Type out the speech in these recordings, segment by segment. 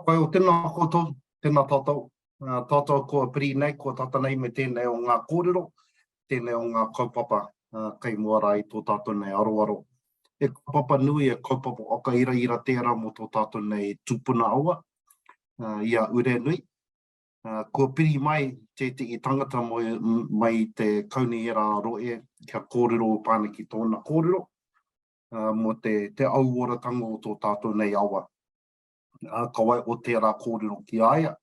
Pai o tēnā koutou, tēnā tātou. Tātou kua piri nei, kua tata nei me tēnei o ngā kōrero, tēnei o ngā kaupapa kei mua rā i tō tātou nei aroaro. E kaupapa nui e kaupapa oka ira ira tērā mo tō tātou nei tūpuna aua, ia Urenui. Kua piri mai te i tangata mai te kauni era roe kia kōrero pāne ki tōna kōrero, mo te auoratanga o tō tātou nei aua. Kawai o tērā kōrero ki aia.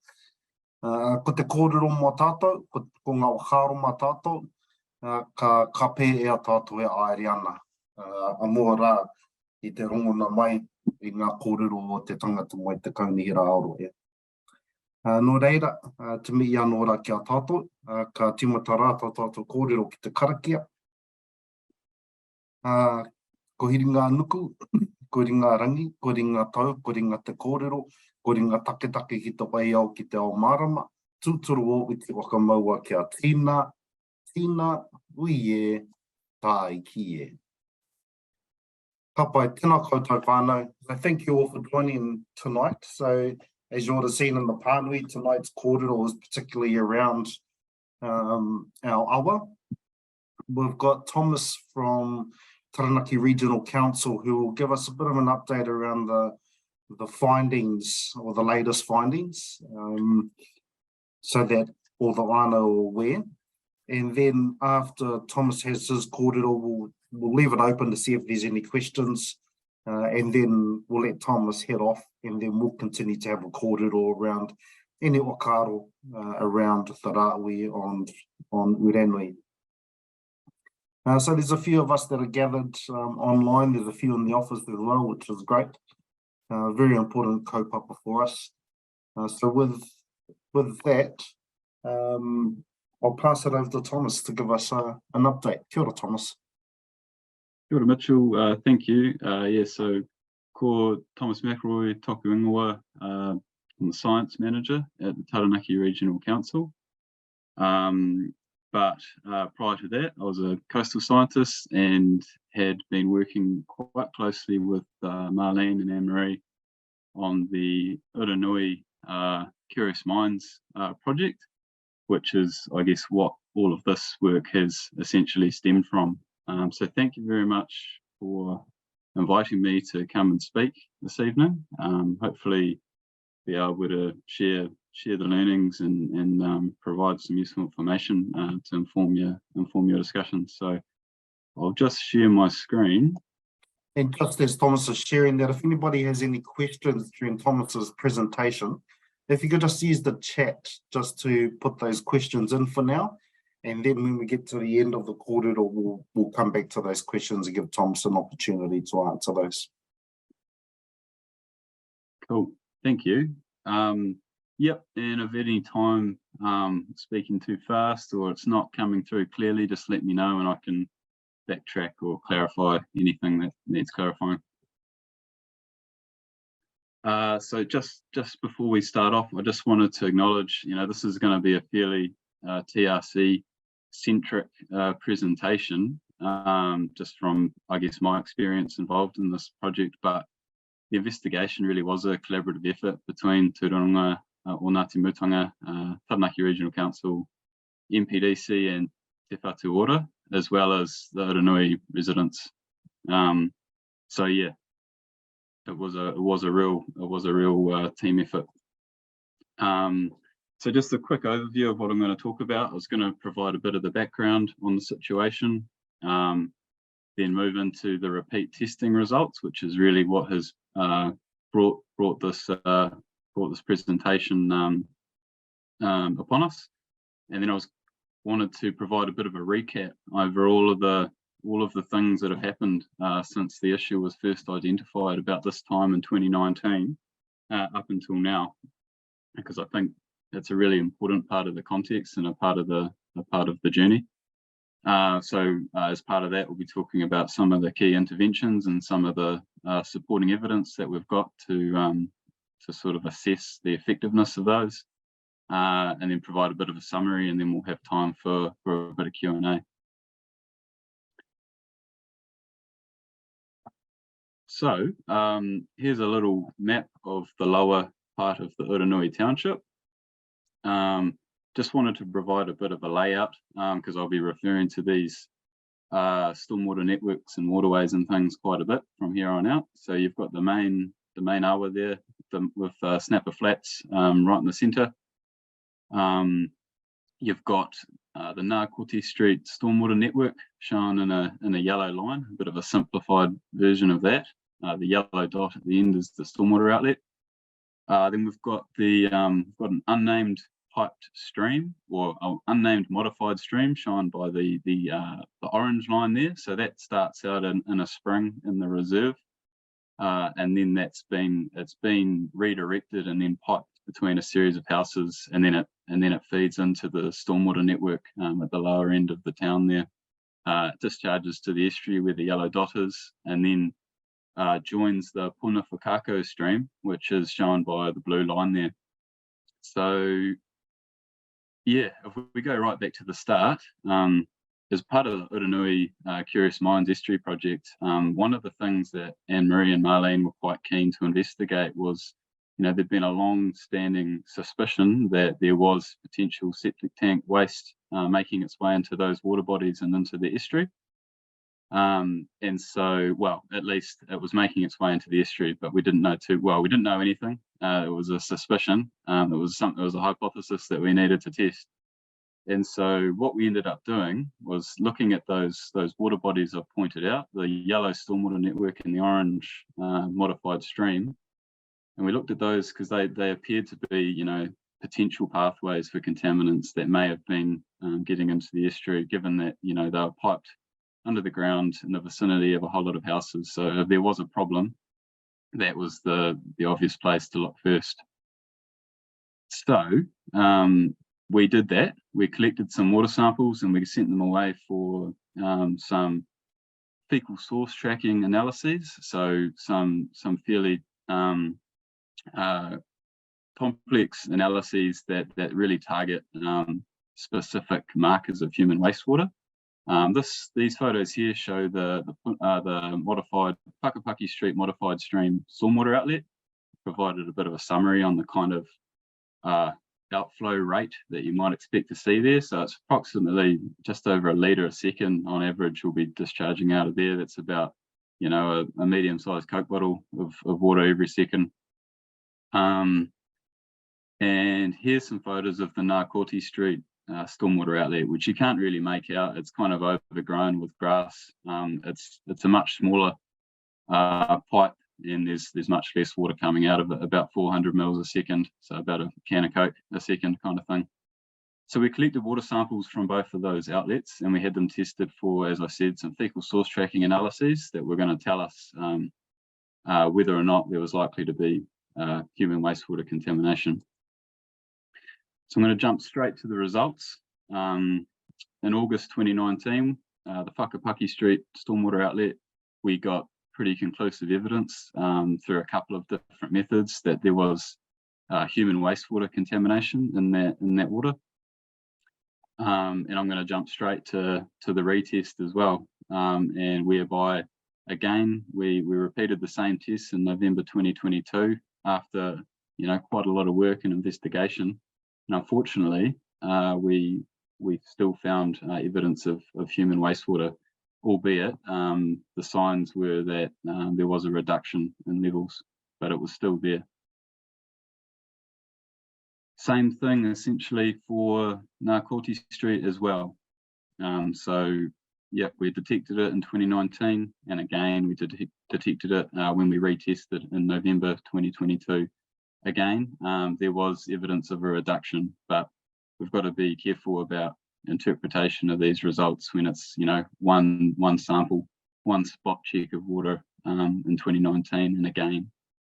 Ko te kōrero mō tātou, ko ngā whāro mā tātou, ka pē ea tātou e aere ana. Mua rā i te rongona mai i ngā kōrero o te tangata mai te kaunihira aroe. Nō reira, te mi anō rā ki a tātou, ka timata rā tātou kōrero ki te karakia. Ko hiringa nuku, ko ringa rangi, ko ringa tau, ko ringa te kōrero, ko ringa take ki te wai au ki te ao marama, tūturu o i te whakamaua ki a tīna, ui e, tā i ki e. Ka pai, tēnā koutou whānau. So thank you all for joining tonight. So as you would have seen in the pānui, tonight's kōrero is particularly around our awa. We've got Thomas from Taranaki Regional Council who will give us a bit of an update around the findings or the latest findings, so that all the whānau are aware. And then after Thomas has his kōrero, we'll leave it open to see if there's any questions, and then we'll let Thomas head off, and then we'll continue to have a kōrero around any wakaaro around the rāui on Urenui. So there's a few of us that are gathered online. There's a few in the office as well, which is great. Very important kaupapa for us. So with that, I'll pass it over to Thomas to give us an update. Kia ora, Thomas. Kia ora, Mitchell. Thank you. So ko Thomas McElroy toku ingoa, I'm the Science Manager at the Taranaki Regional Council. But prior to that, I was a coastal scientist and had been working quite closely with Marlene and Anne-Marie on the Urenui Curious Minds project, which is, I guess, what all of this work has essentially stemmed from. So thank you very much for inviting me to come and speak this evening. Hopefully be able to share the learnings and provide some useful information to inform your discussion. So I'll just share my screen. And just as Thomas is sharing that, if anybody has any questions during Thomas's presentation, if you could just use the chat just to put those questions in for now, and then when we get to the end of the kōrero, we'll come back to those questions and give Thomas an opportunity to answer those. Cool, thank you. Yep, and if at any time speaking too fast or it's not coming through clearly, just let me know and I can backtrack or clarify anything that needs clarifying. So just before we start off, I just wanted to acknowledge, this is going to be a fairly TRC-centric presentation, just from, I guess, my experience involved in this project, but the investigation really was a collaborative effort between Rūnanga or Ngati Mutunga, Taranaki Regional Council, MPDC and Te Whatu Ora, as well as the Urenui residents. So yeah, it was a real team effort. So just a quick overview of what I'm going to talk about. I was going to provide a bit of the background on the situation, then move into the repeat testing results, which is really what has brought this presentation upon us. And then I wanted to provide a bit of a recap over all of the things that have happened since the issue was first identified about this time in 2019 up until now, because I think it's a really important part of the context and a part of the journey. So as part of that, we'll be talking about some of the key interventions and some of the supporting evidence that we've got to sort of assess the effectiveness of those, and then provide a bit of a summary, and then we'll have time for a bit of Q&A. So here's a little map of the lower part of the Urenui township. Just wanted to provide a bit of a layout because I'll be referring to these stormwater networks and waterways and things quite a bit from here on out. So you've got the main awa there with Snapper Flats right in the centre. You've got the Ngati Street stormwater network shown in a yellow line, a bit of a simplified version of that. The yellow dot at the end is the stormwater outlet. Then we've got an unnamed piped stream, or unnamed modified stream, shown by the orange line there. So that starts out in a spring in the reserve, and then it's been redirected and then piped between a series of houses, and then it feeds into the stormwater network at the lower end of the town there. Discharges to the estuary where the yellow dot is, and then joins the Puna Whakako stream, which is shown by the blue line there. So yeah, if we go right back to the start, as part of the Urenui Curious Minds Estuary project, one of the things that Anne-Marie and Marlene were quite keen to investigate was, there'd been a long-standing suspicion that there was potential septic tank waste making its way into those water bodies and into the estuary. And so, well, at least it was making its way into the estuary, but we didn't know we didn't know anything. It was a suspicion. It was a hypothesis that we needed to test. And so what we ended up doing was looking at those water bodies I've pointed out, the yellow stormwater network and the orange modified stream. And we looked at those because they appeared to be, potential pathways for contaminants that may have been getting into the estuary, given that, they were piped under the ground in the vicinity of a whole lot of houses. So if there was a problem, that was the obvious place to look first. So we did that. We collected some water samples and we sent them away for some fecal source tracking analyses. So some fairly complex analyses that really target specific markers of human wastewater. These photos here show the modified Whakapaki Street modified stream stormwater outlet. Provided a bit of a summary on the kind of outflow rate that you might expect to see there. So it's approximately just over a litre a second on average will be discharging out of there. That's about, a medium-sized Coke bottle of water every second. And here's some photos of the Ngati Street stormwater outlet, which you can't really make out. It's kind of overgrown with grass. It's a much smaller pipe, and there's much less water coming out of it, about 400 mils a second, so about a can of Coke a second kind of thing. So we collected water samples from both of those outlets, and we had them tested for, as I said, some fecal source tracking analyses that were going to tell us whether or not there was likely to be human wastewater contamination. So I'm going to jump straight to the results. In August 2019, the Whakapaki Street stormwater outlet, we got pretty conclusive evidence through a couple of different methods that there was human wastewater contamination in that water. And I'm going to jump straight to the retest as well, and whereby, again, we repeated the same tests in November 2022 after quite a lot of work and investigation. And unfortunately, we still found evidence of human wastewater, albeit the signs were that there was a reduction in levels, but it was still there. Same thing essentially for Ngati Street as well. So, yeah, we detected it in 2019, and again, we detected it when we retested in November 2022. Again, there was evidence of a reduction, but we've got to be careful about interpretation of these results when it's, one sample, one spot check of water in 2019, and again,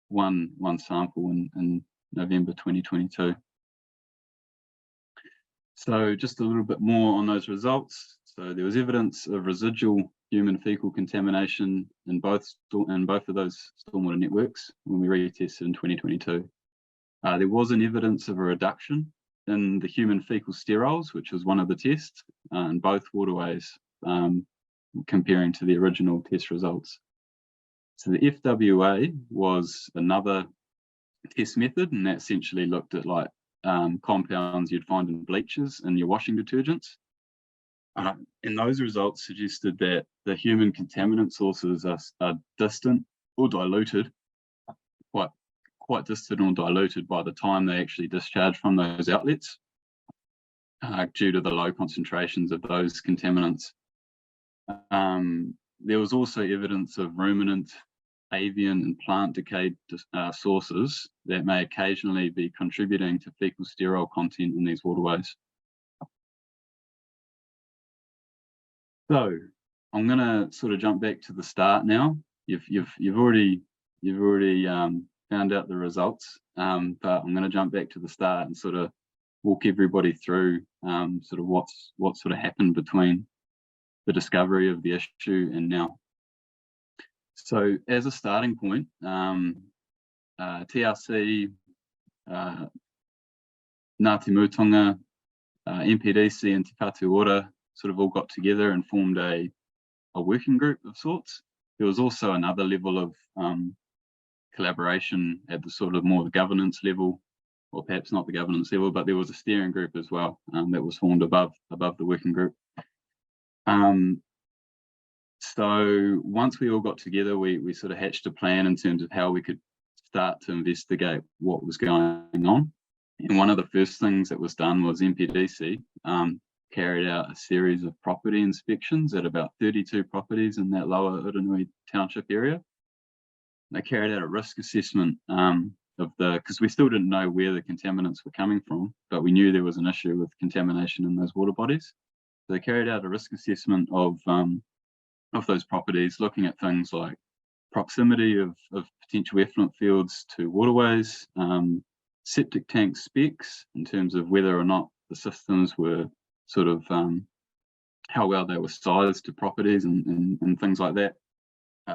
one sample in November 2022. So just a little bit more on those results. So there was evidence of residual human fecal contamination in both of those stormwater networks when we retested in 2022. There was an evidence of a reduction in the human fecal sterols, which was one of the tests, in both waterways, comparing to the original test results. So the FWA was another test method, and that essentially looked at like compounds you'd find in bleaches in your washing detergents. And those results suggested that the human contaminant sources are distant or diluted, quite distant or diluted by the time they actually discharge from those outlets, due to the low concentrations of those contaminants. There was also evidence of ruminant, avian and plant decay sources that may occasionally be contributing to fecal sterol content in these waterways. So I'm going to sort of jump back to the start now. You've already found out the results, but I'm going to jump back to the start and sort of walk everybody through sort of what sort of happened between the discovery of the issue and now. So as a starting point, TRC, Ngati Mutunga, MPDC and Te Whatu Ora sort of all got together and formed a working group of sorts. There was also another level of collaboration at the sort of more the governance level, or perhaps not the governance level, but there was a steering group as well that was formed above the working group. So once we all got together, we sort of hatched a plan in terms of how we could start to investigate what was going on. And one of the first things that was done was MPDC carried out a series of property inspections at about 32 properties in that lower Urenui township area. They carried out a risk assessment because we still didn't know where the contaminants were coming from, but we knew there was an issue with contamination in those water bodies. So they carried out a risk assessment of those properties, looking at things like proximity of potential effluent fields to waterways, septic tank specs in terms of whether or not the systems were sort of how well they were sized to properties and things like that,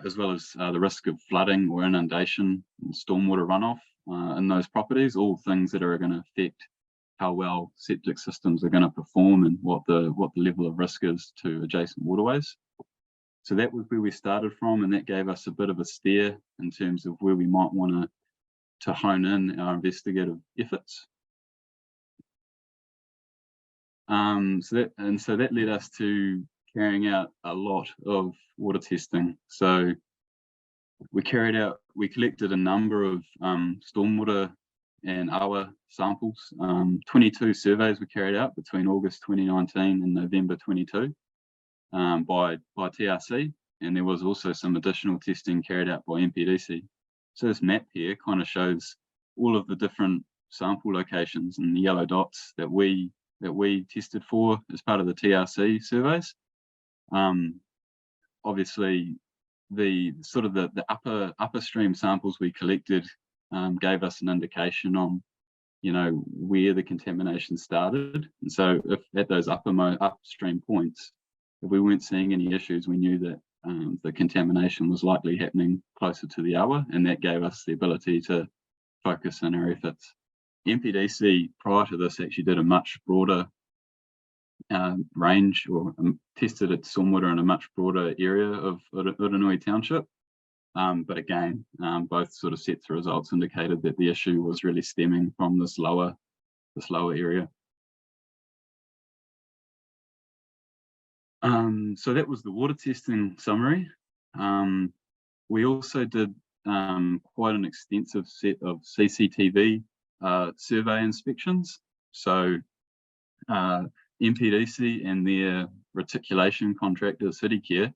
as well as the risk of flooding or inundation and stormwater runoff in those properties, all things that are going to affect how well septic systems are going to perform and what the level of risk is to adjacent waterways. So that was where we started from, and that gave us a bit of a steer in terms of where we might want to hone in our investigative efforts. So that led us to carrying out a lot of water testing. So we collected a number of stormwater and awa samples. 22 surveys were carried out between August 2019 and November 22 by TRC, and there was also some additional testing carried out by MPDC. So this map here kind of shows all of the different sample locations and the yellow dots that we tested for as part of the TRC surveys. Obviously, the sort of the upper stream samples we collected gave us an indication on, where the contamination started. And so if at those upstream points, if we weren't seeing any issues, we knew that the contamination was likely happening closer to the awa, and that gave us the ability to focus in our efforts. MPDC prior to this actually did a much broader range, or tested its stormwater in a much broader area of Urenui Township. But again, both sort of sets of results indicated that the issue was really stemming from this lower area. So that was the water testing summary. We also did quite an extensive set of CCTV survey inspections. So MPDC and their reticulation contractor, CityCare,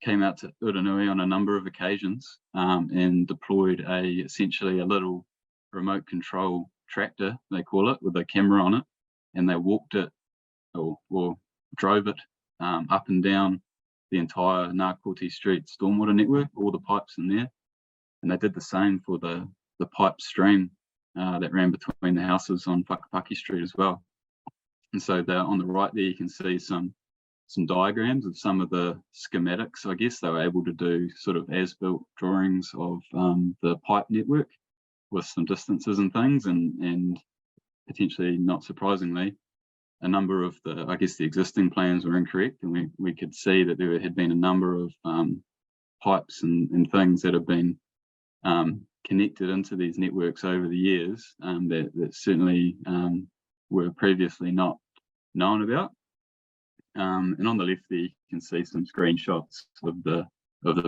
came out to Urenui on a number of occasions and deployed essentially a little remote control tractor, they call it, with a camera on it, and they walked it or drove it up and down the entire Ngati Street stormwater network, all the pipes in there. And they did the same for the pipe stream that ran between the houses on Whakapaki Street as well. And so on the right there, you can see some diagrams of some of the schematics. I guess they were able to do sort of as-built drawings of the pipe network with some distances and things, and potentially, not surprisingly, a number of the existing plans were incorrect, and we could see that there had been a number of pipes and things that have been connected into these networks over the years that certainly were previously not known about. And on the left there, you can see some screenshots of the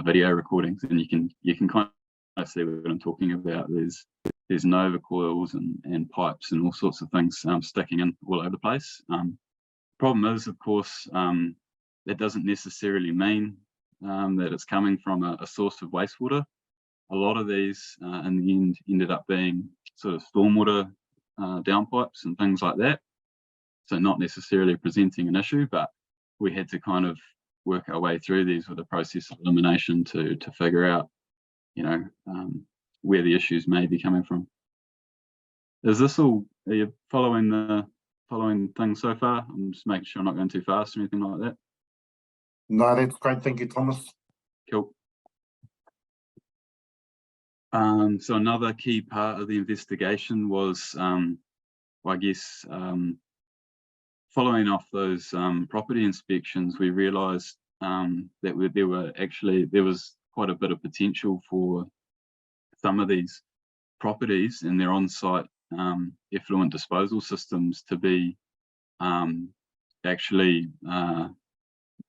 video recordings, and you can kind of see what I'm talking about. There's Nova coils and pipes and all sorts of things sticking in all over the place. Problem is, of course, that doesn't necessarily mean that it's coming from a source of wastewater. A lot of these in the end ended up being sort of stormwater downpipes and things like that. So not necessarily presenting an issue, but we had to kind of work our way through these with a process of elimination to figure out, you know, where the issues may be coming from. Is this all? Are you following things so far? I'm just making sure I'm not going too fast or anything like that. No, that's great. Thank you, Thomas. Cool. So another key part of the investigation was, I guess, following off those property inspections, we realised that there was quite a bit of potential for some of these properties and their on-site effluent disposal systems to be actually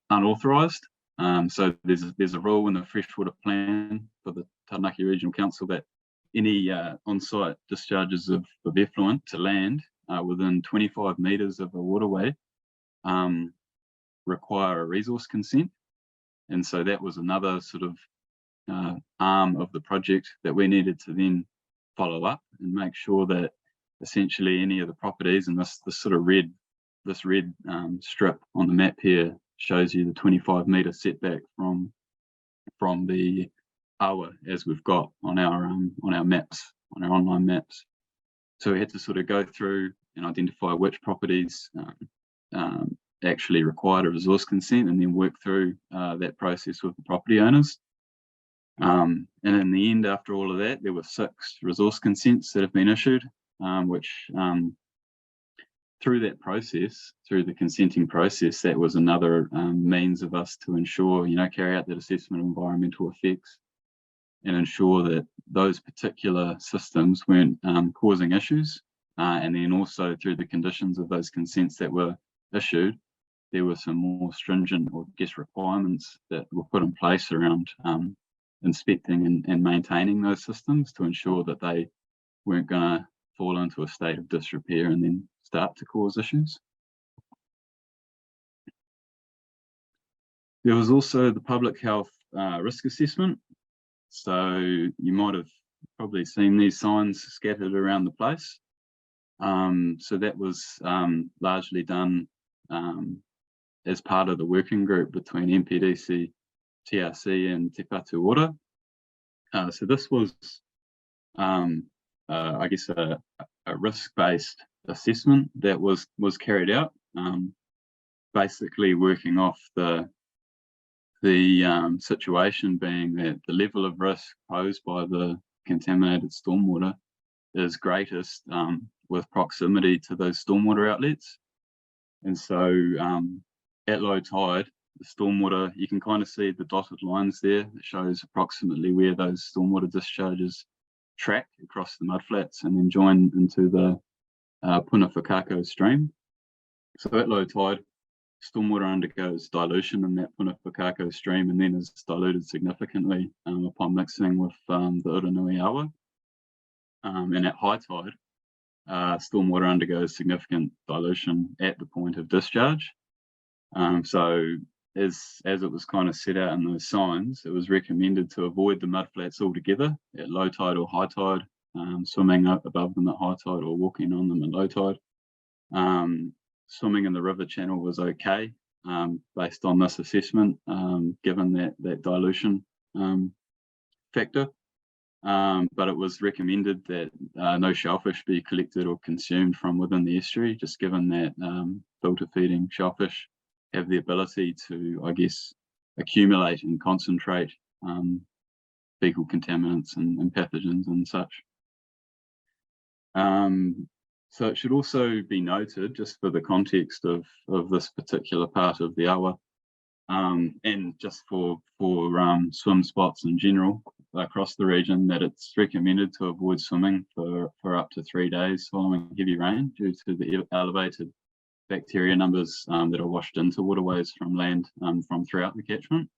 unauthorised. So there's a rule in the freshwater plan for the Taranaki Regional Council that any on-site discharges of effluent to land within 25 metres of a waterway require a resource consent. And so that was another sort of arm of the project that we needed to then follow up and make sure that essentially any of the properties, and this sort of red strip on the map here shows you the 25-metre setback from the awa as we've got on our maps, on our online maps. So we had to sort of go through and identify which properties actually required a resource consent, and then work through that process with the property owners. And in the end, after all of that, there were 6 resource consents that have been issued, which through that process, through the consenting process, that was another means of us to ensure, you know, carry out that assessment of environmental effects and ensure that those particular systems weren't causing issues. And then also through the conditions of those consents that were issued, there were some more stringent, or I guess, requirements that were put in place around inspecting and maintaining those systems to ensure that they weren't going to fall into a state of disrepair and then start to cause issues. There was also the public health risk assessment. So you might have probably seen these signs scattered around the place. So that was largely done as part of the working group between MPDC, TRC and Te Patu Water. So this was, I guess, a risk-based assessment that was carried out, basically working off the situation being that the level of risk posed by the contaminated stormwater is greatest with proximity to those stormwater outlets. And so at low tide, the stormwater, you can kind of see the dotted lines there that shows approximately where those stormwater discharges track across the mudflats and then join into the Punawhakako stream. So at low tide, stormwater undergoes dilution in that Punawhakako stream and then is diluted significantly upon mixing with the Urenui River. And at high tide, stormwater undergoes significant dilution at the point of discharge. So as it was kind of set out in those signs, it was recommended to avoid the mudflats altogether at low tide or high tide, swimming up above them at high tide or walking on them at low tide. Swimming in the river channel was okay based on this assessment, given that dilution factor. But it was recommended that no shellfish be collected or consumed from within the estuary, just given that filter feeding shellfish have the ability to, I guess, accumulate and concentrate fecal contaminants and pathogens and such. So it should also be noted, just for the context of this particular part of the awa, and just for swim spots in general across the region, that it's recommended to avoid swimming for up to 3 days following heavy rain due to the elevated bacteria numbers that are washed into waterways from land from throughout the catchment.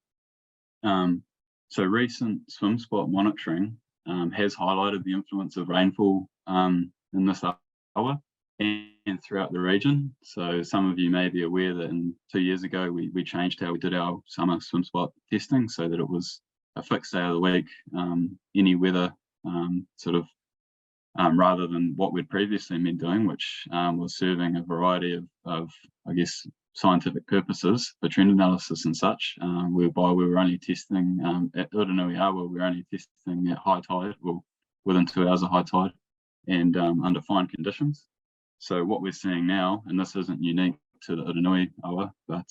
So recent swim spot monitoring has highlighted the influence of rainfall in this hour and throughout the region. So some of you may be aware that 2 years ago we changed how we did our summer swim spot testing so that it was a fixed day of the week, any weather rather than what we'd previously been doing, which was serving a variety of I guess, scientific purposes for trend analysis and such, whereby we were only testing at Urenui River, we were only testing at high tide, or within 2 hours of high tide, and under fine conditions. So what we're seeing now, and this isn't unique to the Urenui River, but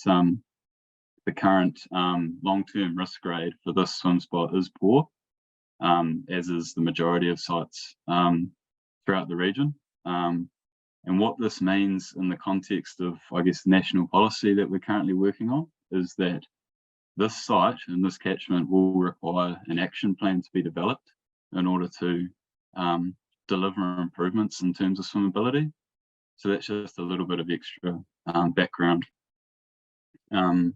the current long-term risk grade for this swim spot is poor, as is the majority of sites throughout the region. And what this means in the context of, I guess, national policy that we're currently working on is that this site and this catchment will require an action plan to be developed in order to deliver improvements in terms of swimmability. So that's just a little bit of extra background. Not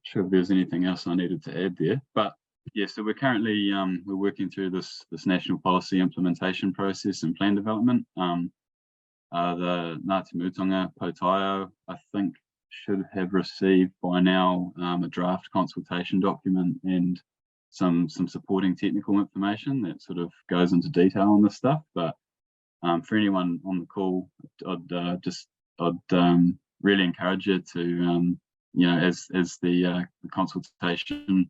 sure if there's anything else I needed to add there, but yeah, so we're currently we're working through this national policy implementation process and plan development. The Ngati Mutunga Potaio, I think, should have received by now a draft consultation document and some supporting technical information that sort of goes into detail on this stuff. But for anyone on the call, I'd really encourage you to as the consultation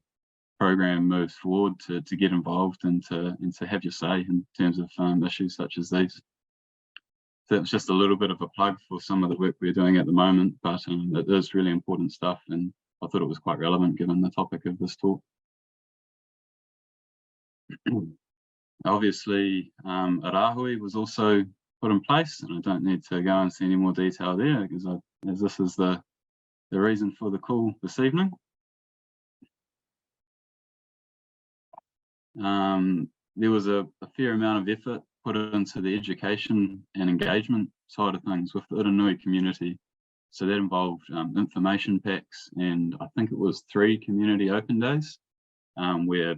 program moves forward to get involved and to have your say in terms of issues such as these. So it's just a little bit of a plug for some of the work we're doing at the moment, but it is really important stuff, and I thought it was quite relevant given the topic of this talk. Obviously, Arahui was also put in place, and I don't need to go into any more detail there because as this is the reason for the call this evening. There was a fair amount of effort put into the education and engagement side of things with the Urenui community. So that involved information packs, and I think it was 3 community open days where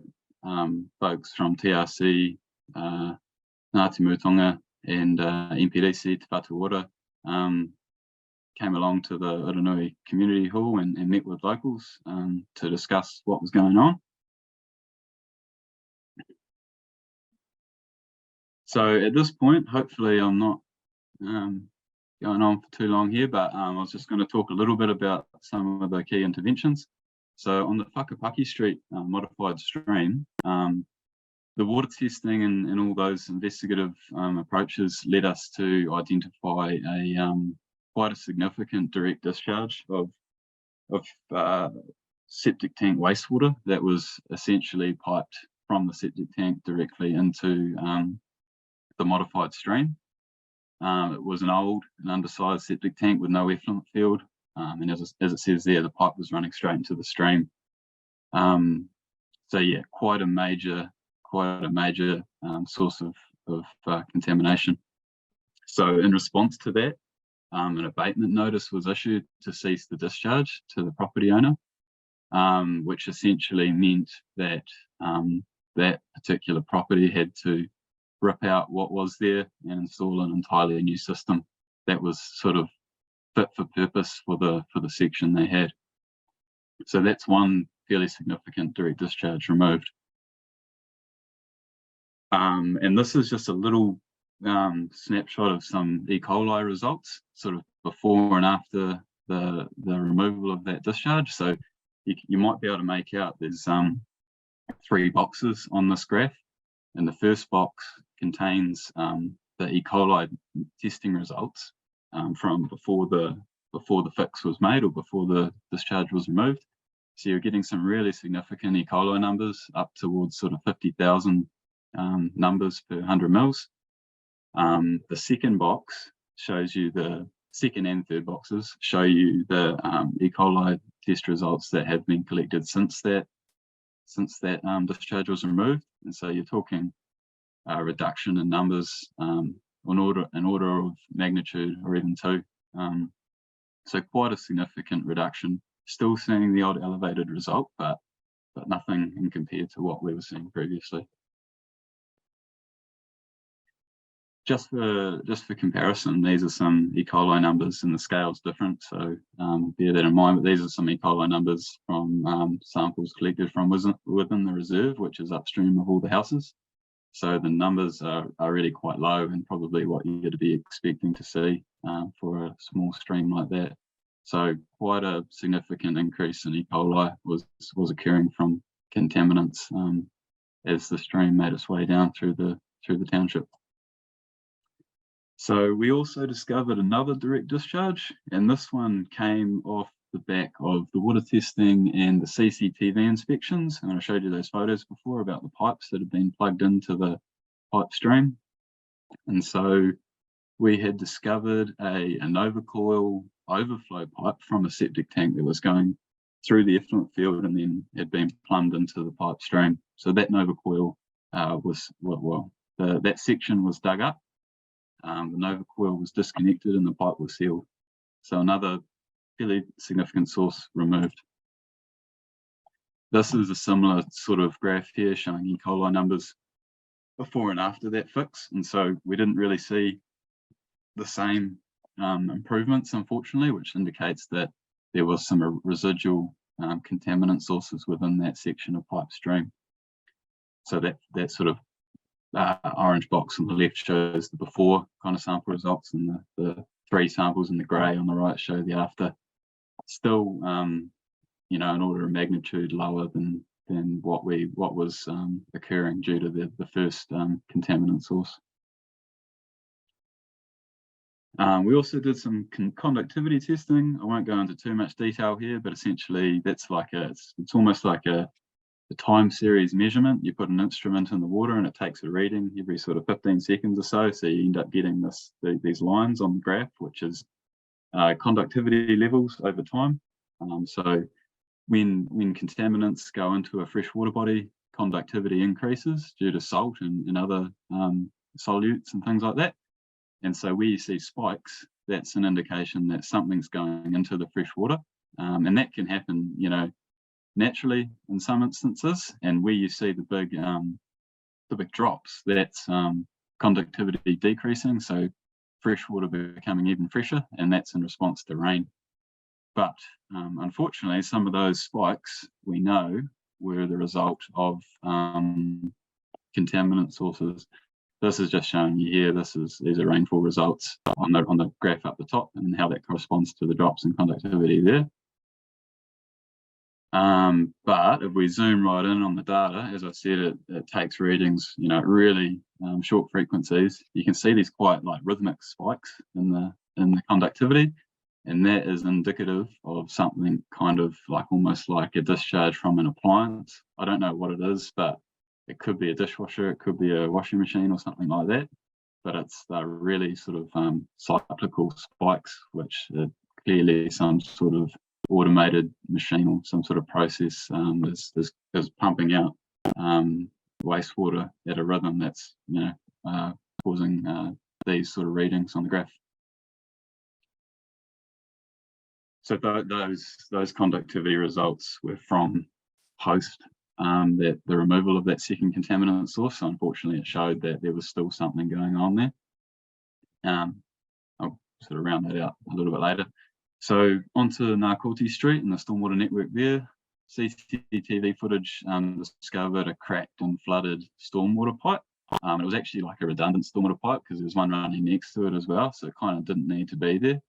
folks from TRC, Ngati Mutunga and MPDC Te Whatuora came along to the Urenui Community Hall and met with locals to discuss what was going on. So at this point, hopefully I'm not going on for too long here, but I was just going to talk a little bit about some of the key interventions. So on the Whakapaki Street modified stream, the water testing and all those investigative approaches led us to identify quite a significant direct discharge of septic tank wastewater that was essentially piped from the septic tank directly into the modified stream. It was an old and undersized septic tank with no effluent field, and as it says there, the pipe was running straight into the stream. So yeah, quite a major source of contamination. So in response to that, an abatement notice was issued to cease the discharge to the property owner, which essentially meant that that particular property had to rip out what was there and install an entirely new system that was sort of fit for purpose for the section they had. So that's one fairly significant direct discharge removed. And this is just a little snapshot of some E. coli results, sort of before and after the removal of that discharge. So you might be able to make out there's 3 boxes on this graph, and the first box contains the E. coli testing results from before the fix was made or before the discharge was removed. So you're getting some really significant E. coli numbers up towards sort of 50,000 numbers per 100 mils. The second box shows you the second and third boxes show you the E. coli test results that have been collected since that discharge was removed. And so you're talking a reduction in numbers, an order of magnitude or even two. So quite a significant reduction. Still seeing the odd elevated result, but nothing in compared to what we were seeing previously. Just for comparison, these are some E. coli numbers, and the scale's different, so bear that in mind. But these are some E. coli numbers from samples collected from within the reserve, which is upstream of all the houses. So the numbers are really quite low, and probably what you'd be expecting to see for a small stream like that. So quite a significant increase in E. coli was occurring from contaminants as the stream made its way down through the township. So we also discovered another direct discharge, and this one came off the back of the water testing and the CCTV inspections. And I showed you those photos before about the pipes that had been plugged into the pipe stream. And so we had discovered an overcoil overflow pipe from a septic tank that was going through the effluent field and then had been plumbed into the pipe stream. So that nova coil that section was dug up. The nova coil was disconnected and the pipe was sealed. So another fairly significant source removed. This is a similar sort of graph here showing E. coli numbers before and after that fix. And so we didn't really see the same improvements, unfortunately, which indicates that there was some residual contaminant sources within that section of pipe stream. So that sort of orange box on the left shows the before kind of sample results, and the three samples in the grey on the right show the after. Still, you know, an order of magnitude lower than what was occurring due to the first contaminant source. We also did some conductivity testing. I won't go into too much detail here, but essentially that's like it's almost like a time series measurement. You put an instrument in the water and it takes a reading every sort of 15 seconds or so. So you end up getting these lines on the graph, which is conductivity levels over time. So when contaminants go into a freshwater body, conductivity increases due to salt and other solutes and things like that. And so where you see spikes, that's an indication that something's going into the fresh water. And that can happen, you know, naturally in some instances. And where you see the big drops, that's conductivity decreasing. So fresh water becoming even fresher, and that's in response to rain. But unfortunately, some of those spikes we know were the result of contaminant sources. This is just showing you here. These are rainfall results on the graph up the top, and how that corresponds to the drops in conductivity there. But if we zoom right in on the data, as I said, it takes readings, you know, really short frequencies. You can see these quite like rhythmic spikes in the conductivity, and that is indicative of something kind of like almost like a discharge from an appliance. I don't know what it is, but it could be a dishwasher, it could be a washing machine or something like that. But it's really sort of cyclical spikes, which are clearly some sort of automated machine or some sort of process is pumping out wastewater at a rhythm that's, you know, causing these sort of readings on the graph. So those conductivity results were from post the removal of that second contaminant source. So unfortunately, it showed that there was still something going on there. I'll sort of round that out a little bit later. So onto Ngati Street and the stormwater network there. CCTV footage discovered a cracked and flooded stormwater pipe. It was actually like a redundant stormwater pipe because there was one running next to it as well, so it kind of didn't need to be there.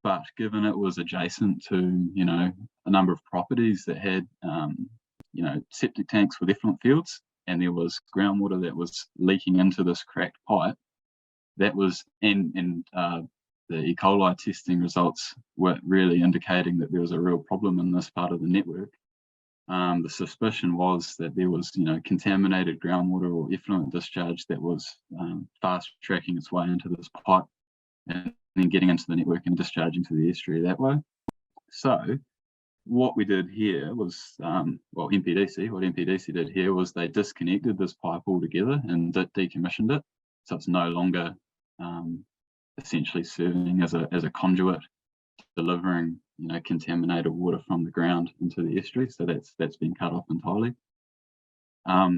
But given it was adjacent to, you know, a number of properties that had, you know, septic tanks with effluent fields, and there was groundwater that was leaking into this cracked pipe, that was the E. coli testing results were really indicating that there was a real problem in this part of the network. The suspicion was that there was, you know, contaminated groundwater or effluent discharge that was fast tracking its way into this pipe and then getting into the network and discharging to the estuary that way. So what we did here was, what MPDC did here was they disconnected this pipe altogether and decommissioned it. So it's no longer essentially serving as a conduit, delivering contaminated water from the ground into the estuary. So that's been cut off entirely.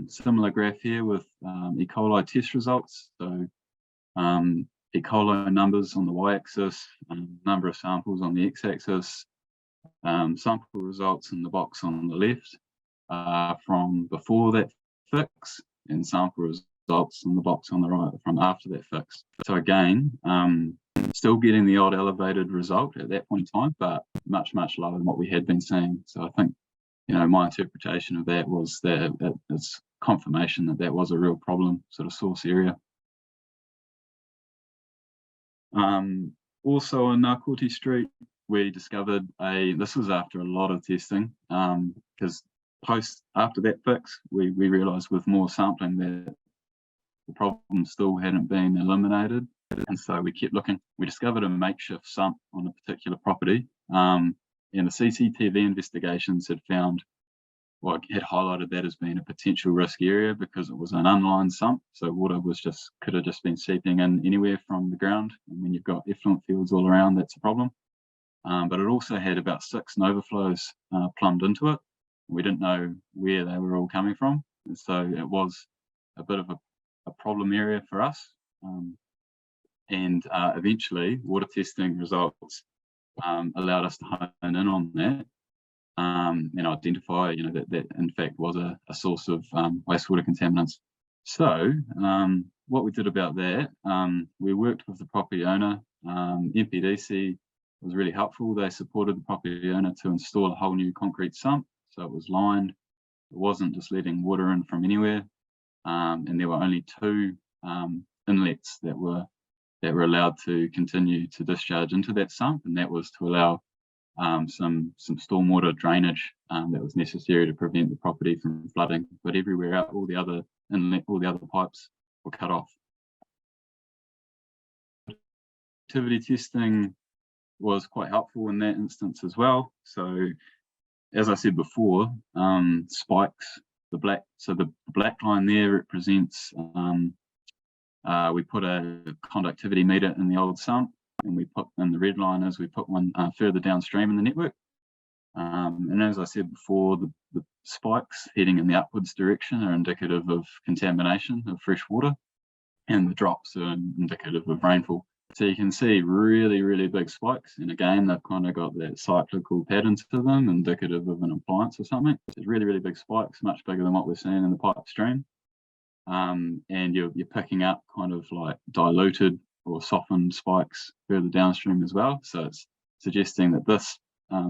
Similar graph here with E. coli test results. So E. coli numbers on the y-axis, number of samples on the x-axis, sample results in the box on the left from before that fix, and sample results in the box on the right from after that fix. So again, still getting the old elevated result at that point in time, but much lower than what we had been seeing. So I think, my interpretation of that was that it's confirmation that was a real problem sort of source area. Also on Ngati Street, we discovered this was after a lot of testing, because after that fix, we realised with more sampling that the problem still hadn't been eliminated. And so we kept looking. We discovered a makeshift sump on a particular property, and the CCTV investigations had highlighted that as being a potential risk area because it was an unlined sump. So water could have just been seeping in anywhere from the ground. And when you've got effluent fields all around, that's a problem. But it also had about 6 overflows plumbed into it. We didn't know where they were all coming from. And so it was a bit of a problem area for us. And eventually, water testing results allowed us to hone in on that and identify, that in fact was a source of wastewater contaminants. So what we did about that, we worked with the property owner. MPDC was really helpful. They supported the property owner to install a whole new concrete sump. So it was lined. It wasn't just letting water in from anywhere. And there were only 2 inlets that were allowed to continue to discharge into that sump, and that was to allow some stormwater drainage that was necessary to prevent the property from flooding. But everywhere else, all the other pipes were cut off. Activity testing was quite helpful in that instance as well. So, as I said before, spikes. The black line there represents. We put a conductivity meter in the old sump, and we put in the red line as we put one further downstream in the network. And as I said before, the spikes heading in the upwards direction are indicative of contamination of fresh water, and the drops are indicative of rainfall. So you can see really big spikes, and again they've kind of got that cyclical pattern to them, indicative of an appliance or something. So really big spikes, much bigger than what we're seeing in the pipe stream. And you're picking up kind of like diluted or softened spikes further downstream as well. So it's suggesting that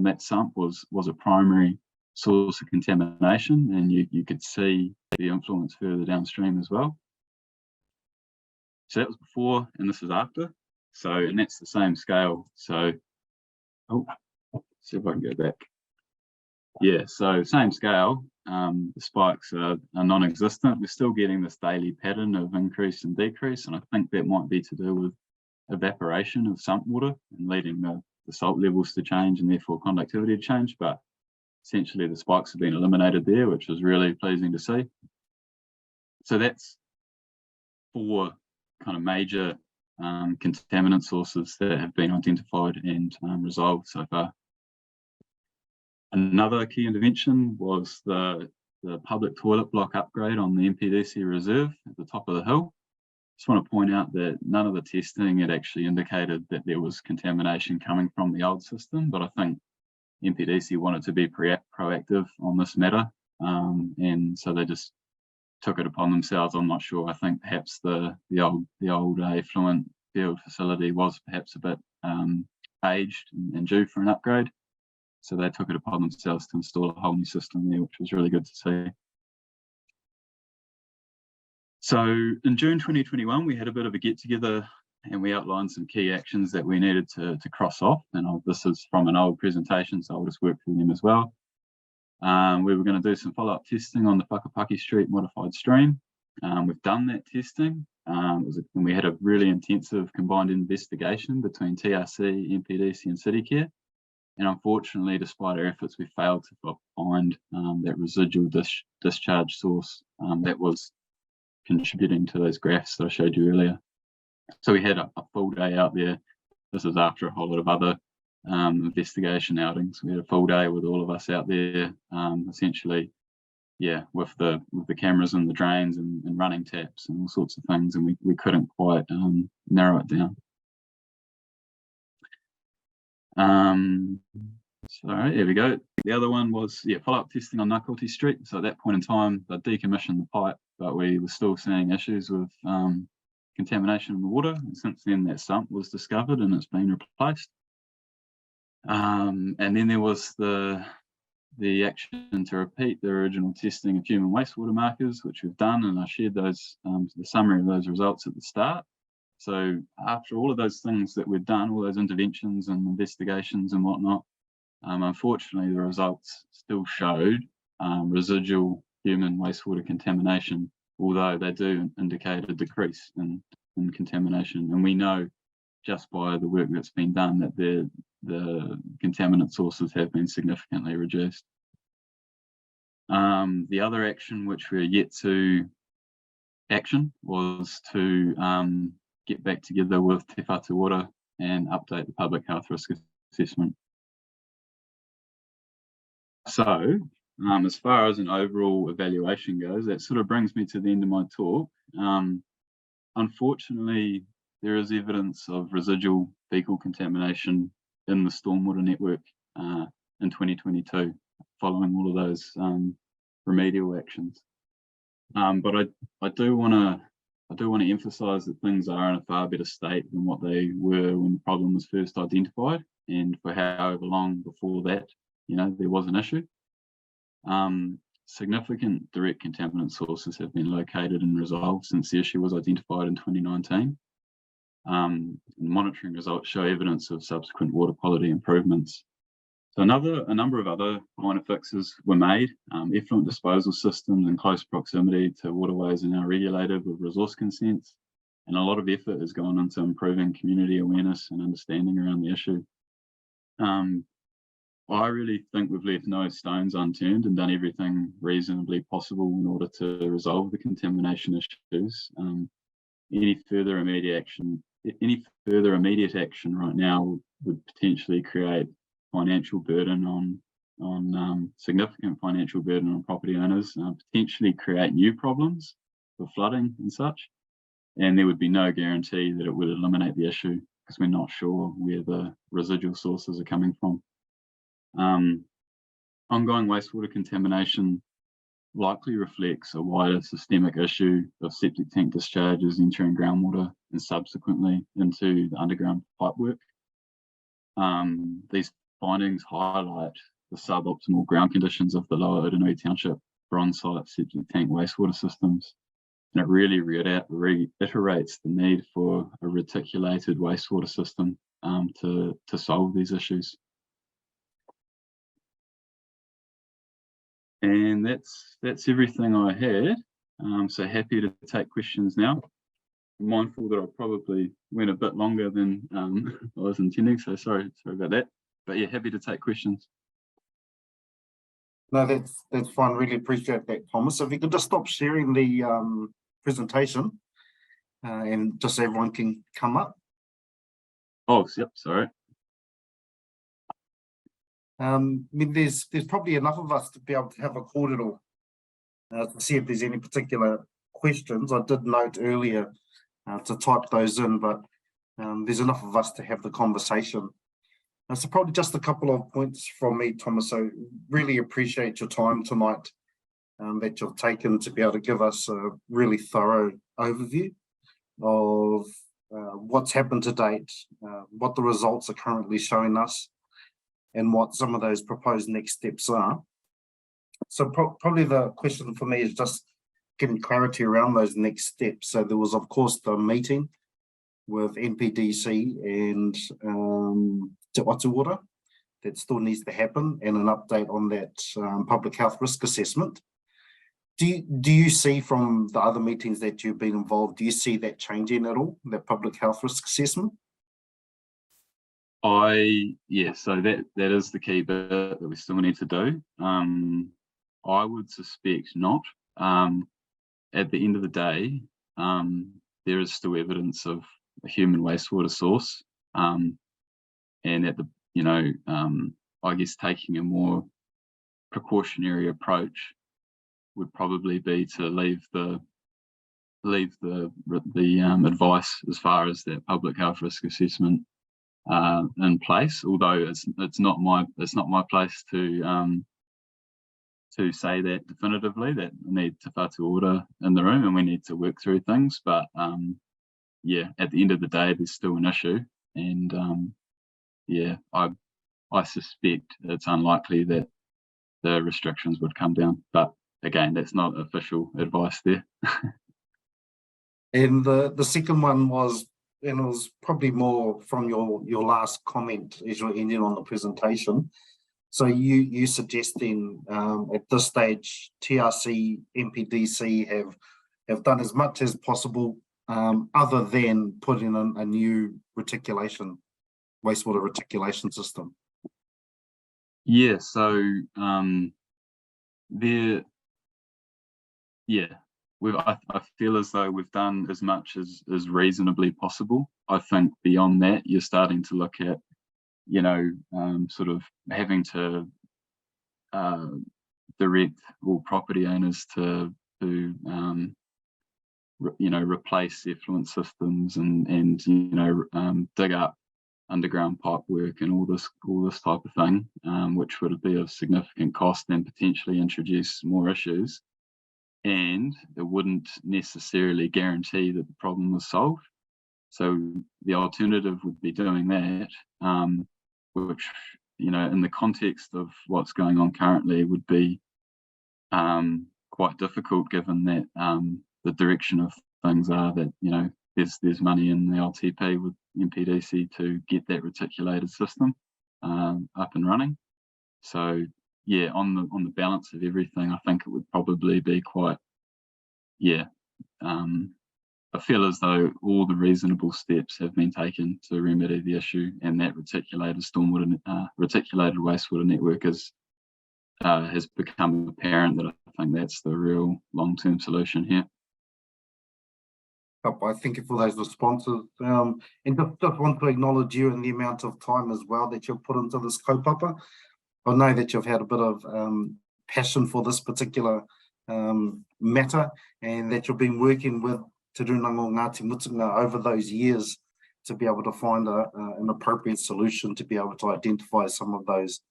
that sump was a primary source of contamination, and you could see the influence further downstream as well. So that was before, and this is after. So, and that's the same scale. So, see if I can go back. Yeah, so same scale. The spikes are non-existent. We're still getting this daily pattern of increase and decrease, and I think that might be to do with evaporation of sump water and leading the salt levels to change and therefore conductivity to change. But essentially the spikes have been eliminated there, which is really pleasing to see. So that's 4 kind of major contaminant sources that have been identified and resolved so far. Another key intervention was the public toilet block upgrade on the MPDC reserve at the top of the hill. Just want to point out that none of the testing had actually indicated that there was contamination coming from the old system, but I think MPDC wanted to be proactive on this matter, and so they just took it upon themselves. I'm not sure. I think perhaps the old effluent field facility was perhaps a bit aged and due for an upgrade. So they took it upon themselves to install a whole new system there, which was really good to see. So in June 2021, we had a bit of a get together and we outlined some key actions that we needed to cross off. And this is from an old presentation, so I'll just work through them as well. We were going to do some follow-up testing on the Whakapaki Street modified stream. We've done that testing, and we had a really intensive combined investigation between TRC, MPDC and CityCare. And unfortunately, despite our efforts, we failed to find that residual discharge source that was contributing to those graphs that I showed you earlier. So we had a full day out there. This is after a whole lot of other investigation outings. We had a full day with all of us out there, essentially, yeah, with the cameras and the drains and running taps and all sorts of things, and we couldn't quite narrow it down. So there we go. The other one was follow-up testing on Ngati Street. So at that point in time, they decommissioned the pipe, but we were still seeing issues with contamination in the water. And since then, that sump was discovered and it's been replaced. And then there was the action to repeat the original testing of human wastewater markers, which we've done, and I shared those the summary of those results at the start. So after all of those things that we've done, all those interventions and investigations and whatnot, unfortunately the results still showed residual human wastewater contamination, although they do indicate a decrease in contamination. And we know just by the work that's been done that the contaminant sources have been significantly reduced. The other action which we're yet to action was to get back together with Te Whatu Water and update the public health risk assessment. So, as far as an overall evaluation goes, that sort of brings me to the end of my talk. Unfortunately, there is evidence of residual fecal contamination in the stormwater network in 2022, following all of those remedial actions. But I do want to emphasise that things are in a far better state than what they were when the problem was first identified, and for however long before that, there was an issue. Significant direct contaminant sources have been located and resolved since the issue was identified in 2019. Monitoring results show evidence of subsequent water quality improvements. So a number of other minor fixes were made. Effluent disposal systems in close proximity to waterways are now regulated with resource consents, and a lot of effort has gone into improving community awareness and understanding around the issue. I really think we've left no stones unturned and done everything reasonably possible in order to resolve the contamination issues. Any further immediate action right now would potentially create financial burden on significant financial burden on property owners, potentially create new problems for flooding and such. And there would be no guarantee that it would eliminate the issue because we're not sure where the residual sources are coming from. Ongoing wastewater contamination likely reflects a wider systemic issue of septic tank discharges entering groundwater and subsequently into the underground pipework. These findings highlight the suboptimal ground conditions of the lower Urenui Township for on-site septic tank wastewater systems, and it really reiterates the need for a reticulated wastewater system to solve these issues. And that's everything I had. So happy to take questions now. I'm mindful that I probably went a bit longer than I was intending, so sorry about that. But yeah, happy to take questions. No, that's fine. Really appreciate that, Thomas. If you could just stop sharing the presentation and just so everyone can come up. Oh, yep, sorry. I mean, there's probably enough of us to be able to have a kōrero to see if there's any particular questions. I did note earlier to type those in, but there's enough of us to have the conversation. So probably just a couple of points from me, Thomas. So really appreciate your time tonight that you've taken to be able to give us a really thorough overview of what's happened to date, what the results are currently showing us, and what some of those proposed next steps are. So probably the question for me is just getting clarity around those next steps. So there was, of course, the meeting with NPDC and Te Whatu Water that still needs to happen, and an update on that public health risk assessment. Do you see from the other meetings that you've been involved, do you see that changing at all, that public health risk assessment? So that is the key bit that we still need to do. I would suspect not. At the end of the day, there is still evidence of a human wastewater source, and at the I guess taking a more precautionary approach would probably be to leave the advice as far as that public health risk assessment in place. Although it's not my place to say that definitively, that we need te whātua order in the room and we need to work through things. But yeah, at the end of the day, there's still an issue, and yeah, I suspect it's unlikely that the restrictions would come down. But again, that's not official advice there. And the second one was, and it was probably more from your last comment as you're ending on the presentation. So you suggesting at this stage TRC, MPDC have done as much as possible, other than putting in a new wastewater reticulation system. Yeah, so I feel as though we've done as much as is reasonably possible. I think beyond that, you're starting to look at, sort of having to direct all property owners to replace effluent systems and dig up underground pipe work and all this type of thing, which would be of significant cost and potentially introduce more issues. And it wouldn't necessarily guarantee that the problem was solved. So the alternative would be doing that, which, in the context of what's going on currently, would be quite difficult, given that the direction of things are that, there's money in the LTP with MPDC to get that reticulated system up and running. So yeah, on the balance of everything, I think it would probably be quite, I feel as though all the reasonable steps have been taken to remedy the issue, and that reticulated wastewater network has become apparent that I think that's the real long-term solution here. I thank you for those responses, and just want to acknowledge you and the amount of time as well that you've put into this kaupapa. I know that you've had a bit of passion for this particular matter, and that you've been working with Te Rūnanga Ngati Mutunga over those years to be able to find an appropriate solution, to be able to identify some of those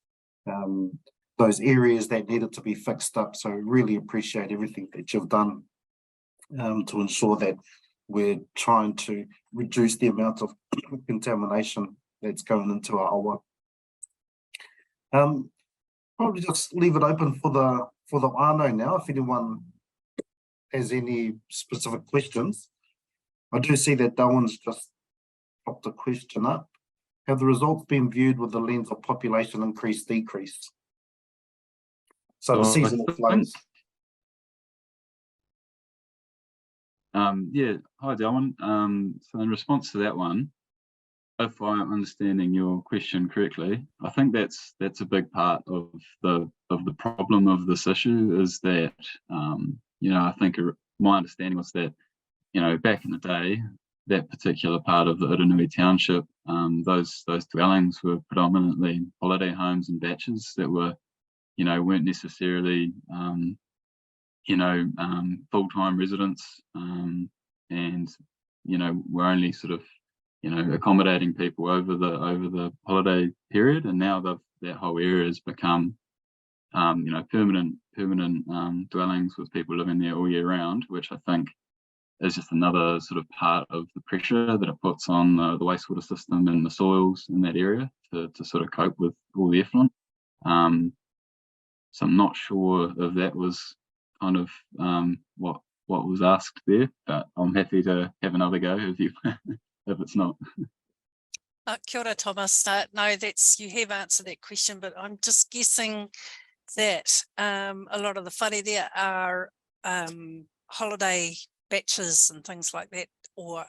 areas that needed to be fixed up. So really appreciate everything that you've done to ensure that we're trying to reduce the amount of contamination that's going into our awa. Probably just leave it open for the whānau now, if anyone has any specific questions. I do see that Darwin's just popped a question up. Have the results been viewed with the lens of population increase, decrease? So the seasonal flows. Yeah, hi Darwin. So in response to that one, if I'm understanding your question correctly, I think that's a big part of the problem of this issue, is that I think my understanding was that back in the day, that particular part of the Urenui township, those dwellings were predominantly holiday homes and batches that were weren't necessarily full-time residents, and were only sort of accommodating people over the holiday period. And now that whole area has become permanent dwellings with people living there all year round, which I think is just another sort of part of the pressure that it puts on the wastewater system and the soils in that area to sort of cope with all the effluent. So I'm not sure if that was kind of what was asked there, but I'm happy to have another go if it's not. Kia ora, Thomas. No, you have answered that question, but I'm just guessing that a lot of the whare there are holiday batches and things like that, or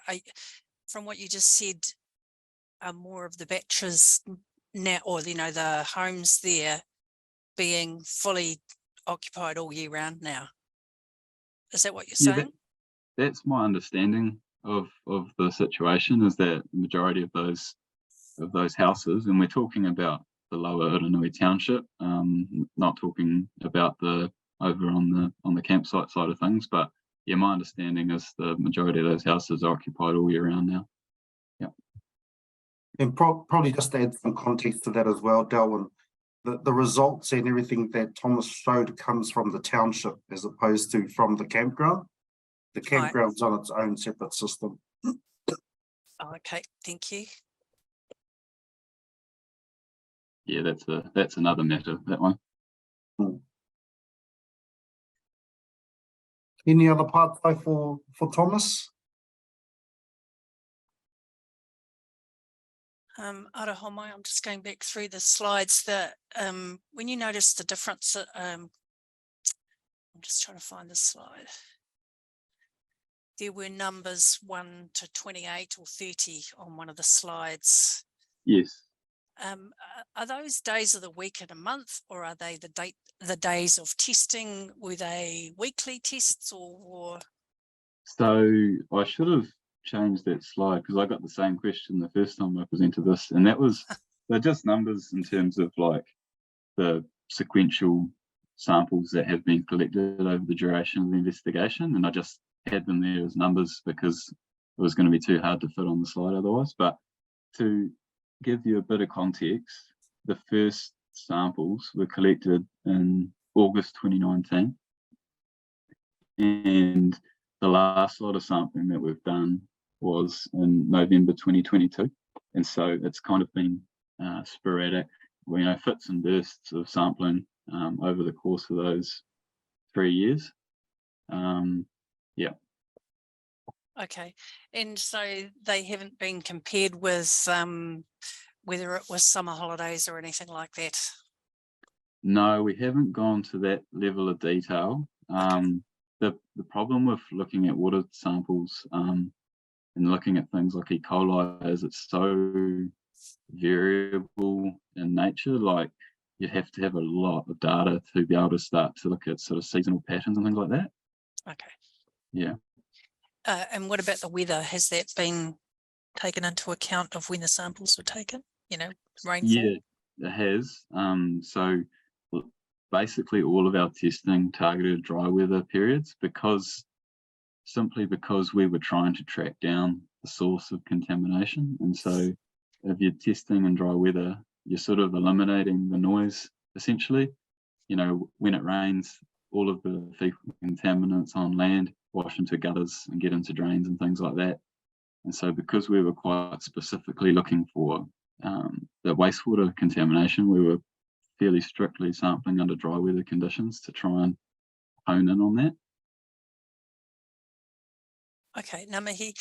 from what you just said, are more of the batches now, or the homes there being fully occupied all year round now? Is that what you're saying? That's my understanding of the situation, is that the majority of those houses, and we're talking about the lower Urenui township, not talking about the over on the campsite side of things, but yeah, my understanding is the majority of those houses are occupied all year round now. Yeah. And probably just to add some context to that as well, Delwyn, the results and everything that Thomas showed comes from the township as opposed to from the campground. The campground's on its own separate system. Okay, thank you. Yeah, that's another matter, that one. Any other parts for Thomas? Arahomai, I'm just going back through the slides that when you notice the difference, I'm just trying to find the slide. There were numbers 1 to 28 or 30 on one of the slides. Yes. Are those days of the week and a month, or are they the days of testing? Were they weekly tests or? So I should have changed that slide, because I got the same question the first time I presented this, and that was they're just numbers in terms of like the sequential samples that have been collected over the duration of the investigation, and I just had them there as numbers because it was going to be too hard to fit on the slide otherwise. But to give you a bit of context, the first samples were collected in August 2019, and the last lot of sampling that we've done was in November 2022, and so it's kind of been sporadic, fits and bursts of sampling over the course of those 3 years. Yeah. Okay, and so they haven't been compared with whether it was summer holidays or anything like that? No, we haven't gone to that level of detail. The problem with looking at water samples and looking at things like E. coli is it's so variable in nature. Like, you'd have to have a lot of data to be able to start to look at sort of seasonal patterns and things like that. Okay. Yeah. And what about the weather? Has that been taken into account of when the samples were taken? Rainfall? Yeah, it has. So basically all of our testing targeted dry weather periods, simply because we were trying to track down the source of contamination. And so if you're testing in dry weather, you're sort of eliminating the noise, essentially. When it rains, all of the fecal contaminants on land wash into gutters and get into drains and things like that. And so because we were quite specifically looking for the wastewater contamination, we were fairly strictly sampling under dry weather conditions to try and hone in on that. Okay, Ngamihi.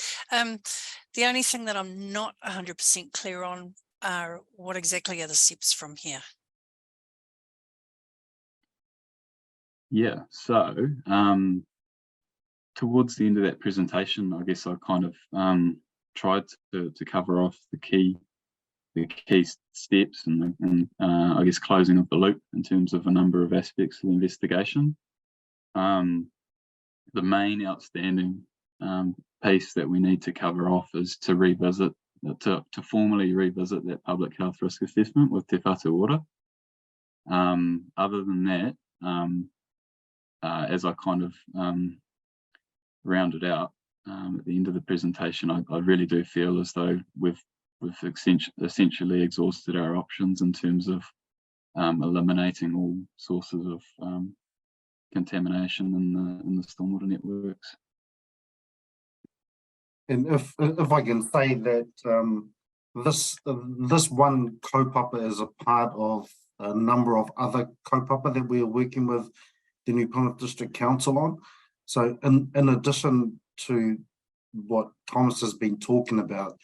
The only thing that I'm not 100% clear on are what exactly are the steps from here? Yeah, so towards the end of that presentation, I guess I kind of tried to cover off the key steps and I guess closing of the loop in terms of a number of aspects of the investigation. The main outstanding piece that we need to cover off is to formally revisit that public health risk assessment with Te Whatu Ora. Other than that, as I kind of rounded out at the end of the presentation, I really do feel as though we've essentially exhausted our options in terms of eliminating all sources of contamination in the stormwater networks. And if I can say that this one kaupapa is a part of a number of other kaupapa that we are working with the New Plymouth District Council on. So in addition to what Thomas has been talking about,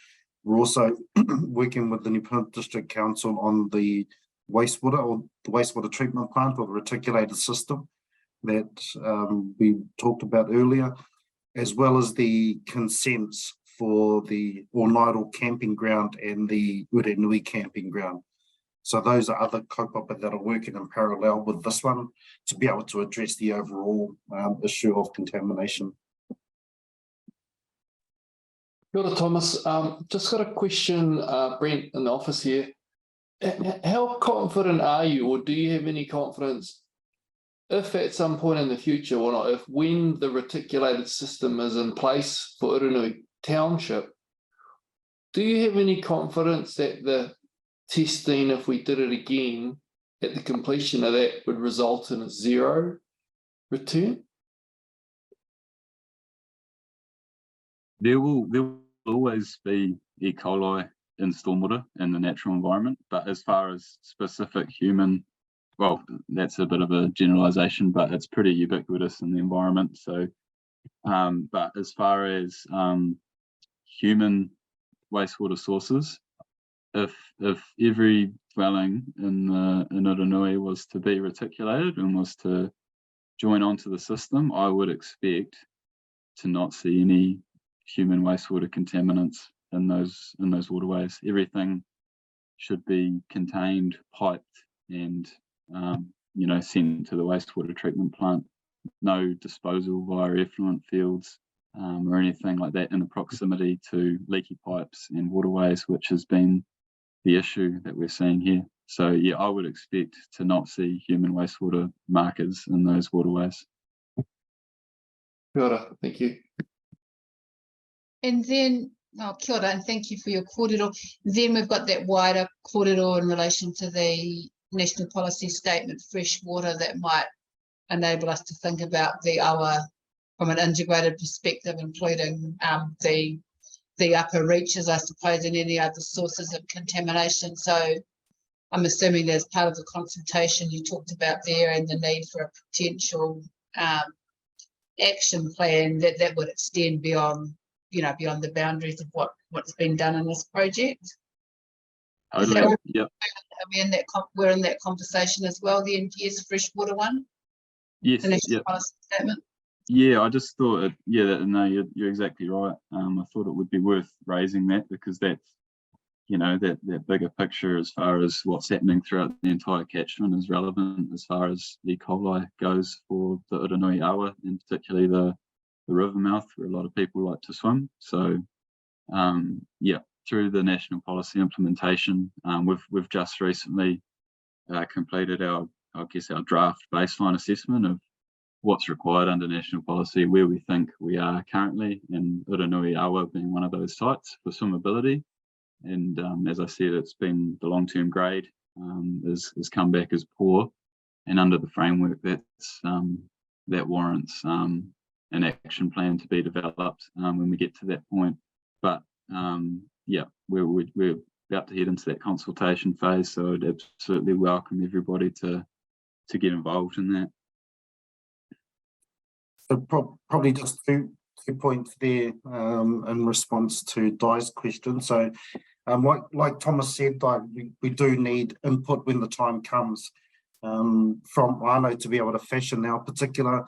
we're also working with the New Plymouth District Council on the wastewater treatment plant, or the reticulated system that we talked about earlier, as well as the consents for the Whānau camping ground and the Urenui camping ground. So those are other kaupapa that are working in parallel with this one to be able to address the overall issue of contamination. Kia ora, Thomas. Just got a question, Brent, in the office here. How confident are you, or do you have any confidence, if at some point in the future, or not, if when the reticulated system is in place for Urenui Township, do you have any confidence that the testing, if we did it again, at the completion of that would result in a zero return? There will always be E. coli in stormwater in the natural environment, but as far as specific human, well, that's a bit of a generalization, but it's pretty ubiquitous in the environment. So, but as far as human wastewater sources, if every dwelling in Urenui was to be reticulated and was to join onto the system, I would expect to not see any human wastewater contaminants in those waterways. Everything should be contained, piped, and sent to the wastewater treatment plant. No disposal via effluent fields or anything like that in the proximity to leaky pipes and waterways, which has been the issue that we're seeing here. So yeah, I would expect to not see human wastewater markers in those waterways. Kia ora, thank you. And then, kia ora, and thank you for your kōrero. Then we've got that wider kōrero in relation to the national policy statement, fresh water, that might enable us to think about the awa from an integrated perspective, including the upper reaches, I suppose, and any other sources of contamination. So I'm assuming that as part of the consultation you talked about there and the need for a potential action plan that would extend beyond, beyond the boundaries of what's been done in this project. Totally. Yep. Are we in that? We're in that conversation as well. The NPS freshwater one. Yes. The national Yep. policy statement. Yeah, I just thought, no, you're exactly right. I thought it would be worth raising that because that's, that bigger picture as far as what's happening throughout the entire catchment is relevant as far as E. coli goes for the Urenui Awa, and particularly the river mouth where a lot of people like to swim. So, through the national policy implementation, we've just recently completed our draft baseline assessment of what's required under national policy, where we think we are currently, and Urenui Awa being one of those sites for swimmability. And as I said, it's been the long-term grade has come back as poor, and under the framework that warrants an action plan to be developed when we get to that point. But we're about to head into that consultation phase, so I'd absolutely welcome everybody to get involved in that. So probably just two points there in response to Di's question. So like Thomas said, Di, we do need input when the time comes from Whānau to be able to fashion our particular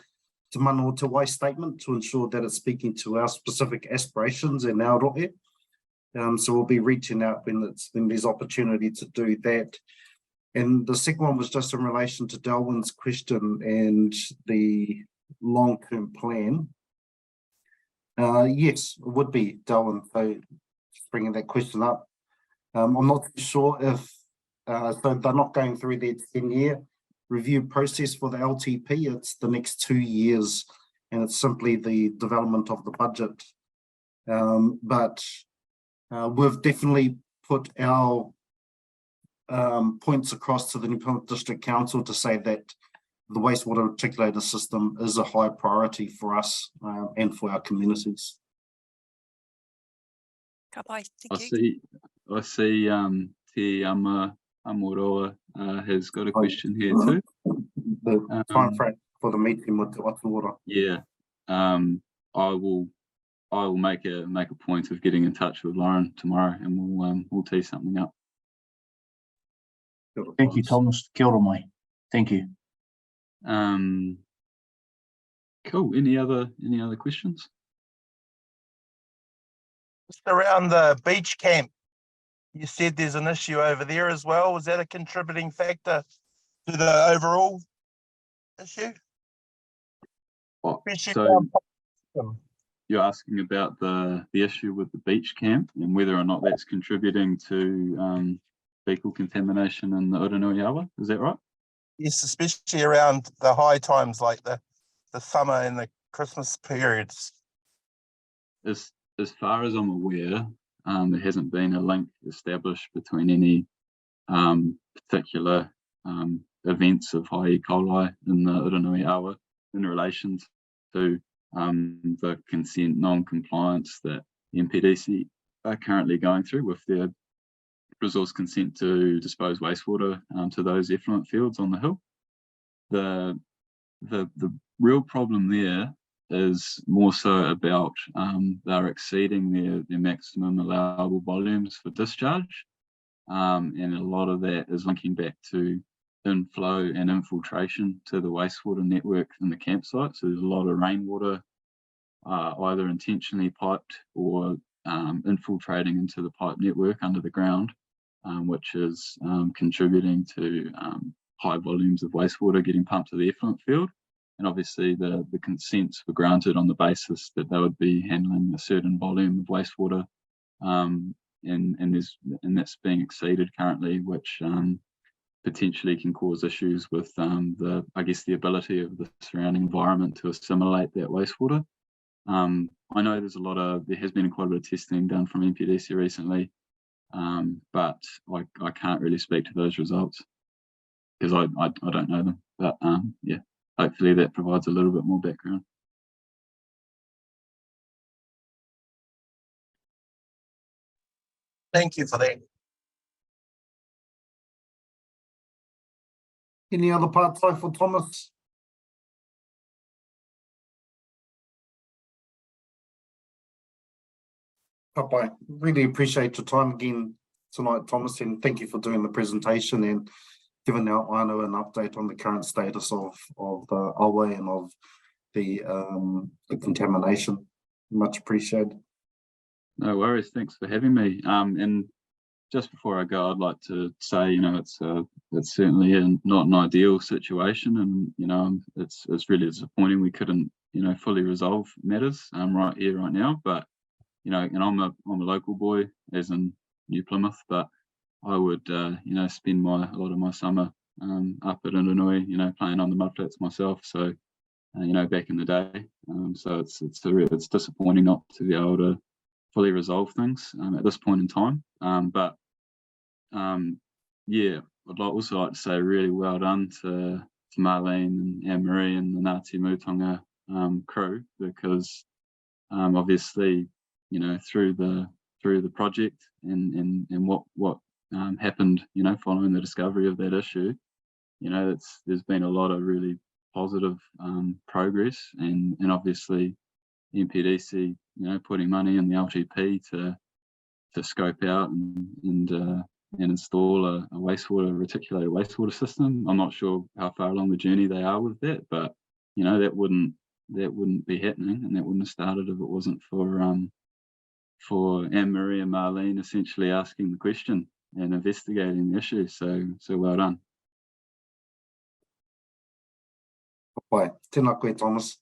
Te Manu o Te Wai statement to ensure that it's speaking to our specific aspirations and our rohe. So we'll be reaching out when there's opportunity to do that. And the second one was just in relation to Delwyn's question and the long-term plan. Yes, it would be, Delwyn, so bringing that question up. I'm not sure if so they're not going through their 10-year review process for the LTP. It's the next 2 years, and it's simply the development of the budget. But we've definitely put our points across to the New Plymouth District Council to say that the wastewater reticulator system is a high priority for us and for our communities. Kapai, thank you. I see Te Amoroa has got a question here too. The time frame for the meeting with the Whātuora. Yeah, I will make a point of getting in touch with Lauren tomorrow, and we'll tee something up. Thank you, Thomas. Kia ora mai. Thank you. Cool. Any other questions? Just around the beach camp, you said there's an issue over there as well. Was that a contributing factor to the overall issue? Oh, Especially so around Possum. you're asking about the issue with the beach camp and whether or not that's contributing to fecal contamination in the Urenui River, is that right? Yes, especially around the high times like the summer and the Christmas periods. As far as I'm aware, there hasn't been a link established between any particular events of high E. coli in the Urenui River in relation to the consent non-compliance that the MPDC are currently going through with their resource consent to dispose wastewater to those effluent fields on the hill. The real problem there is more so about they're exceeding their maximum allowable volumes for discharge, and a lot of that is linking back to inflow and infiltration to the wastewater network in the campsite. So there's a lot of rainwater either intentionally piped or infiltrating into the pipe network under the ground, which is contributing to high volumes of wastewater getting pumped to the effluent field. And obviously the consents were granted on the basis that they would be handling a certain volume of wastewater, and that's being exceeded currently, which potentially can cause issues with the ability of the surrounding environment to assimilate that wastewater. I know there has been quite a bit of testing done from MPDC recently, but I can't really speak to those results because I don't know them. But yeah, hopefully that provides a little bit more background. Thank you for that. Any other part-time for Thomas? I really appreciate your time again tonight, Thomas, and thank you for doing the presentation and giving our whānau an update on the current status of the awa and of the contamination. Much appreciated. No worries. Thanks for having me. And just before I go, I'd like to say, it's certainly not an ideal situation, and it's really disappointing we couldn't fully resolve matters right here, right now. But and I'm a local boy, as in New Plymouth, but I would spend a lot of my summer up at Urenui, playing on the mudflats myself. So back in the day, so it's disappointing not to be able to fully resolve things at this point in time. But yeah, I'd also like to say really well done to Marlene and Anne-Marie and the Ngati Mutunga crew, because obviously through the project and what happened following the discovery of that issue, there's been a lot of really positive progress, and obviously MPDC putting money in the LTP to scope out and install a reticulated wastewater system. I'm not sure how far along the journey they are with that, but that wouldn't be happening, and that wouldn't have started if it wasn't for Anne-Marie and Marlene essentially asking the question and investigating the issue. So well done. Bye. Tēnā koe, Thomas.